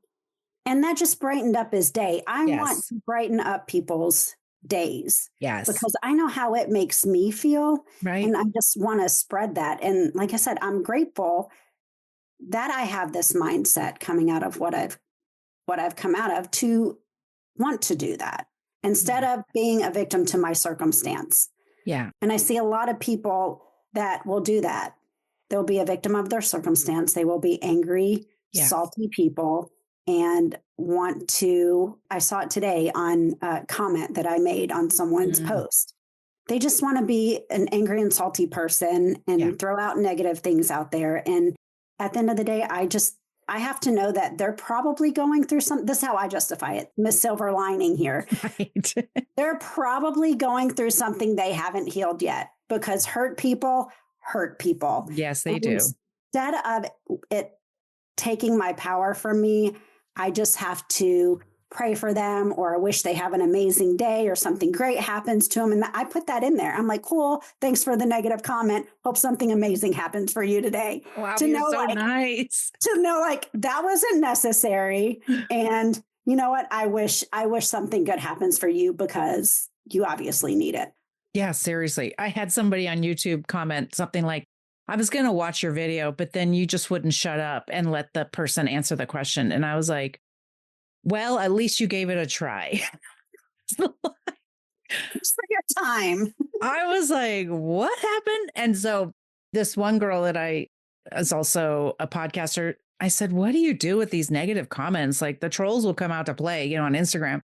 And that just brightened up his day. I want to brighten up people's days. Yes. Because I know how it makes me feel. Right. And I just want to spread that. And like I said, I'm grateful that I have this mindset coming out of what I've come out of to want to do that instead of being a victim to my circumstance. Yeah. And I see a lot of people that will do that. They'll be a victim of their circumstance. They will be angry, salty people and want to, I saw it today on a comment that I made on someone's post. They just want to be an angry and salty person and throw out negative things out there. And at the end of the day, I have to know that they're probably going through this is how I justify it. Miss Silver Lining here. Right. They're probably going through something they haven't healed yet because hurt people hurt people. Yes, they do. Instead of it taking my power from me, I just have to pray for them or wish they have an amazing day or something great happens to them. And I put that in there. I'm like, cool. Thanks for the negative comment. Hope something amazing happens for you today. Wow, you're so nice. To know like that wasn't necessary. And you know what? I wish something good happens for you because you obviously need it. Yeah, seriously. I had somebody on YouTube comment something like, I was going to watch your video, but then you just wouldn't shut up and let the person answer the question. And I was like, well, at least you gave it a try. Just for your time. I was like, what happened? And so this one girl that is also a podcaster, I said, what do you do with these negative comments? Like the trolls will come out to play, on Instagram.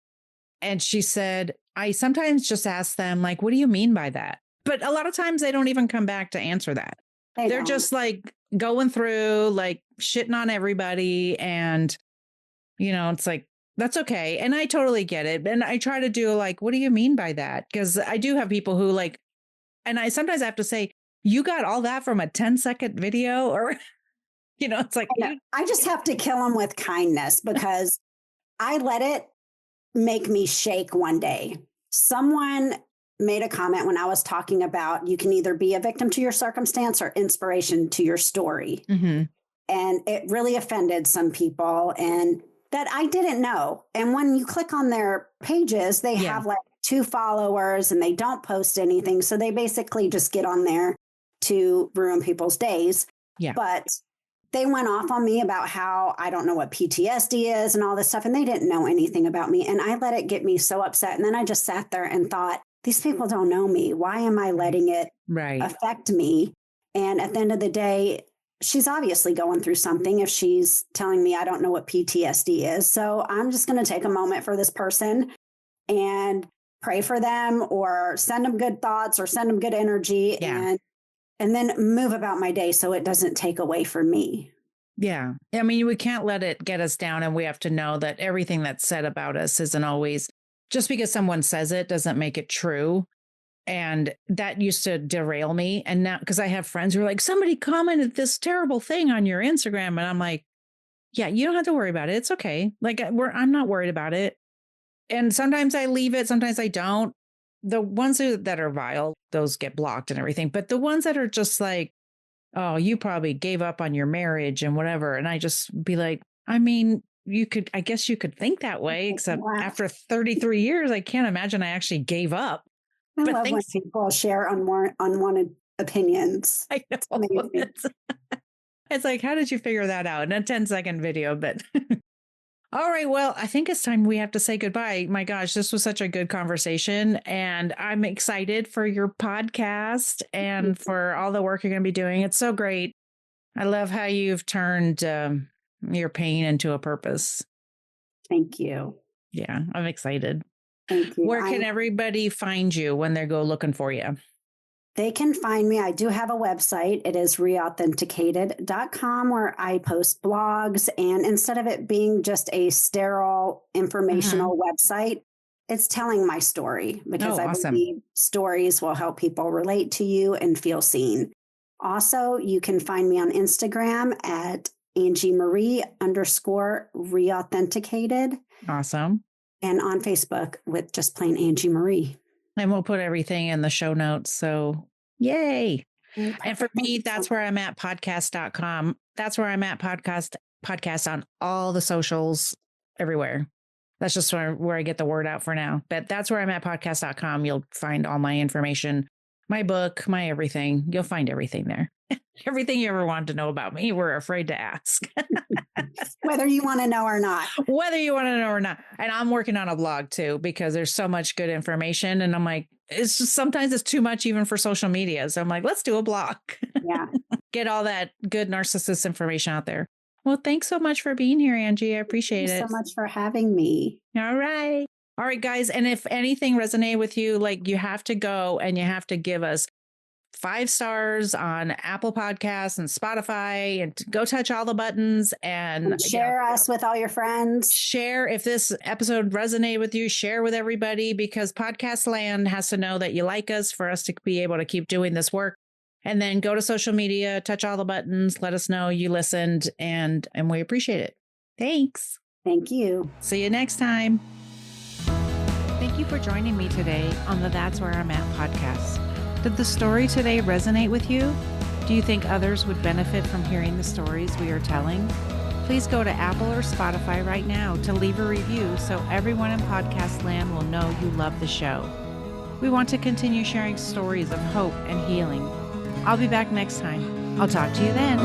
And she said, I sometimes just ask them, like, what do you mean by that? But a lot of times they don't even come back to answer that. They're just like going through, like shitting on everybody. And, it's like, that's okay. And I totally get it. And I try to do like, what do you mean by that? Because I do have people who like, and I sometimes have to say, you got all that from a 10-second video or, it's like. I just have to kill them with kindness because I let it make me shake one day. Someone made a comment when I was talking about you can either be a victim to your circumstance or inspiration to your story. Mm-hmm. And it really offended some people and that I didn't know. And when you click on their pages, they have like 2 followers and they don't post anything. So they basically just get on there to ruin people's days. Yeah. But they went off on me about how I don't know what PTSD is and all this stuff. And they didn't know anything about me. And I let it get me so upset. And then I just sat there and thought, these people don't know me. Why am I letting it affect me? And at the end of the day, she's obviously going through something if she's telling me I don't know what PTSD is. So I'm just going to take a moment for this person and pray for them or send them good thoughts or send them good energy and then move about my day so it doesn't take away from me. Yeah. I mean, we can't let it get us down, and we have to know that everything that's said about us isn't always just because someone says it doesn't make it true. And that used to derail me. And now, because I have friends who are like, somebody commented this terrible thing on your Instagram. And I'm like, yeah, you don't have to worry about it. It's okay. Like I'm not worried about it. And sometimes I leave it. Sometimes I don't. The ones that are vile, those get blocked and everything. But the ones that are just like, oh, you probably gave up on your marriage and whatever. And I just be like, I mean, I guess you could think that way, except after 33 years, I can't imagine I actually gave up. I love when people share unwanted opinions. I know. It's like, how did you figure that out in a 10-second video? But all right, well, I think it's time we have to say goodbye. My gosh, this was such a good conversation, and I'm excited for your podcast and for all the work you're going to be doing. It's so great. I love how you've turned your pain into a purpose. Thank you. Yeah, I'm excited. Thank you. Where can everybody find you when they go looking for you? They can find me. I do have a website. It is reauthenticated.com, where I post blogs. And instead of it being just a sterile informational website, it's telling my story, because I believe stories will help people relate to you and feel seen. Also, you can find me on Instagram at Angie Marie _reauthenticated. Awesome. And on Facebook with just plain Angie Marie. And we'll put everything in the show notes. So yay. And for me, that's where I'm at, podcast.com. That's where I'm at, podcast on all the socials everywhere. That's just where I get the word out for now. But that's where I'm at, podcast.com. You'll find all my information, my book, my everything. You'll find everything there. Everything you ever wanted to know about me, we're afraid to ask. Whether you want to know or not. Whether you want to know or not. And I'm working on a blog too, because there's so much good information. And I'm like, it's just sometimes it's too much even for social media. So I'm like, let's do a blog. Yeah. Get all that good narcissist information out there. Well, thanks so much for being here, Angie. I appreciate it. Thank you so much for having me. All right. All right, guys. And if anything resonated with you, like, you have to go and you have to give us 5 stars on Apple Podcasts and Spotify, and go touch all the buttons and share us with all your friends. Share if this episode resonated with you, share with everybody, because podcast land has to know that you like us for us to be able to keep doing this work. And then go to social media, touch all the buttons, let us know you listened, and we appreciate it. Thanks. Thank you. See you next time. Thank you for joining me today on the That's Where I'm At podcast. Did the story today resonate with you? Do you think others would benefit from hearing the stories we are telling? Please go to Apple or Spotify right now to leave a review so everyone in podcast land will know you love the show. We want to continue sharing stories of hope and healing. I'll be back next time. I'll talk to you then.